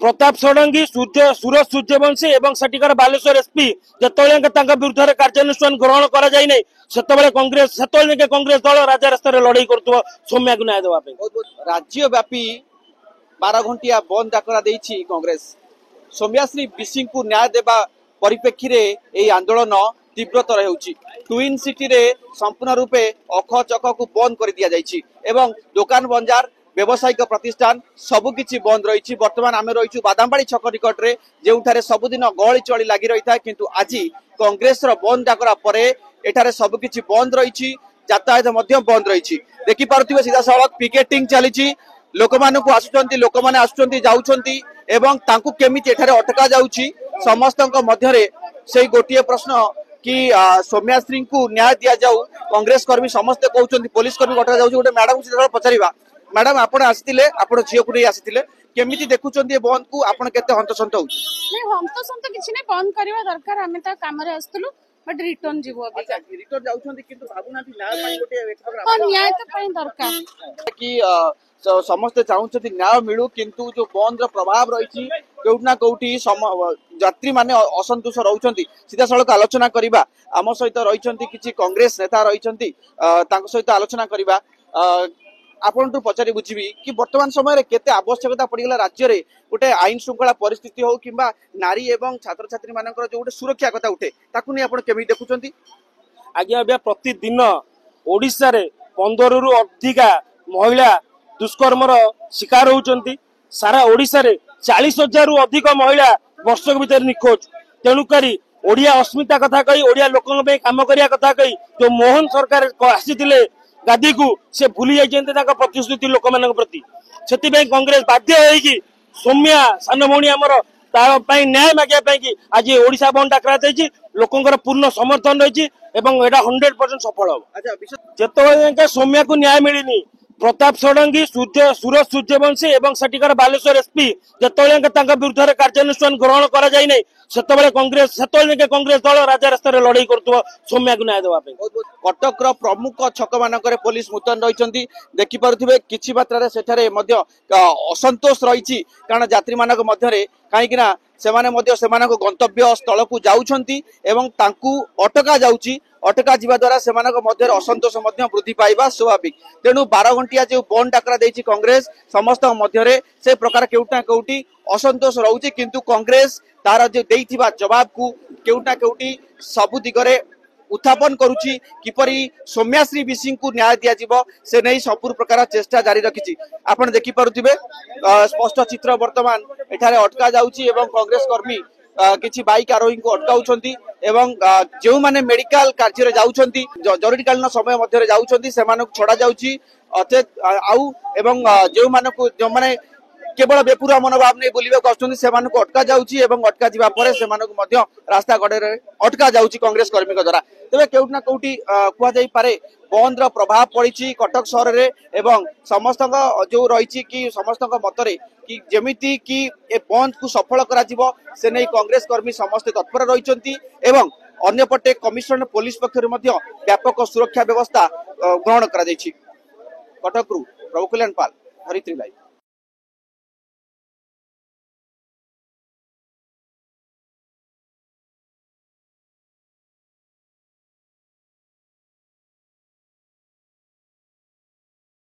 प्रताप षडंगी सूरज सूर्यवंशी एवं सेठिकार बालेश्वर एसपी जिते विरुद्ध में कार्यानुष्ठान ग्रहण कर कांग्रेस कांग्रेस दल राजा रास्त लड़ाई कर सौम्या को न्याय देवाई राज्यव्यापी 12 घंटिया बंद डाकरा देछि कांग्रेस सौम्याश्री विशी को न्याय देवा परिप्रेक्षी रे एही आंदोलन तीव्रतर होउछि। ट्विन सिटी रे संपूर्ण रूपे अख चक को बंद कर दिया जाइछि एवं दुकान बंजार व्यावसायिक प्रतिष्ठान सबुकिछि बंद रही। बर्तमान आम रही बादामबाड़ी छक निकट में जो सबुदिन गहली चली लगी रही था किंतु आज कांग्रेस बंद डाकरा पर एठारे सबुकिछि बंद रही यातायात बंद रही। देखिपे सीधा सड़क पिकेटिंग चली लोक लोक मैंने आसुँच एवं तांकु केमिति एठारे अटका जाउछि समस्त से गोटे प्रश्न कि सौम्याश्री को न्याय दि जाऊ कांग्रेस कर्मी समस्ते कहते पुलिस कर्मी अटका जाउछि। गोटे मैडम को पचारिबा मैडम आपण आसीथिले आपण झियो को आसीथिले केमिति देखुचंदी ए बंद को आपण केते हंतसंत होउछि नहीं हंतसंत किछि नै बंद करबा दरकार हमें त काम रे आस्तलु बट रिटर्न जीवो अभी रिटर्न जाउछंदी किंतु भाबुनाथि न्याय पई गोटे हां न्याय त पई दरकार कि समस्त चाहते न्याय मिलू किंतु जो बंद प्रभाव रही कौटना कौटी यात्री माने असंतोष रहउछंती सीधा सड़क आलोचना करबा आम सहित रही किछि कांग्रेस नेता रही सहित आलोचना करबा आपण पचारि बुझी कि वर्तमान समय केते आवश्यकता पड़गला राज्य में गोटे आईन श्रृंखला परिस्थिति हो कि नारी एवं छात्र छात्री मान जो गोटे सुरक्षा कथा उठे ताकू नहीं आपण केमी देखुचंती आज्ञा प्रतिदिन ओडिशा रे 15 रु अधिका महिला दुष्कर्मर शिकार होउचंती। सारा ओडिशा रे 40,000 रु अधिक महिला वर्ष भीतर निखोज तेणुकरी ओडिया अस्मिता कथा कही ओडिया लोकों पे काम करिया कथा कही जो मोहन सरकार आसीथिले गादी को से भूली जाइछन्ते प्रतिश्रुति लोक मान प्रति से कांग्रेस बाध्य होगी सौम्या सान भौणी आमर न्याय मागे आज ओडिशा बंद डाकरा लोकंर पूर्ण समर्थन रही 100% सफल हम जिते सौम्या को न्याय मिलनी प्रताप षडंगी सूरज सूर्यवंशी एवं सेठिकार बालेश्वर एसपी जिते विरुद्ध में कार्यानुष्ठान ग्रहण कर कांग्रेस कांग्रेस दल राजा रास्त लड़ाई कर सौम्या को न्याय देवाई कटक प्रमुख छक मानक पुलिस मुतयन रही देखिपे किसी मात्रा असंतोष रही कारण यात्री मानक मध्य कहीं गंतव्य स्थल को जाउछंती एवं तांकु अटका जाउची अटका जीवा द्वारा सेमानक मध्य असंतोष वृद्धि पाइबा स्वाभाविक। तेणु 12 घंटिया जो बंद डाकरा देछि कांग्रेस समस्त मध्य से प्रकार केउटा केउटी असंतोष रहउची किंतु कांग्रेस तार जो देइथिबा जवाब को केउटा केउटी सबु दिगरे उत्थापन करुची किपरि सौम्याश्री विशी को न्याय दिया जिवो से नहीं सब प्रकार चेष्टा जारी रखिछि। आपण देखि पारुथिबे स्पष्ट चित्र वर्तमान एठारे अटका जाउची एवं कांग्रेस कर्मी किछि बाइक आरोही को अटकाउछंती एवं जो माने मेडिकल कार्य जाउछंती जरूरीकालीन समय मध्य जाउछंती सेमानक छड़ा जाउची आउ एवं जो मानक जो माने केवल बेपुरा मनोभाव नहीं बुलवाक आसुँच अटका जाउची एवं अटका जीवा परे सेमानक मध्य रास्ता गड़े अटका जाउची कांग्रेस कर्मी द्वारा तेरे केउटना कौटी कुआ जाई पारे बंद प्रभाव पड़ी कटक सहर रे एवं समस्त जो रही कि समस्त मतरे कि जेमिति कि ए बंद को सफल करा जिवो से नहीं कांग्रेस कर्मी समस्त तत्पर रही एवं अन्यपटे कमिशनर पुलिस पक्षर व्यापक सुरक्षा व्यवस्था ग्रहण करा कटक प्रभु कल्याण पाल धरित्री लाइव।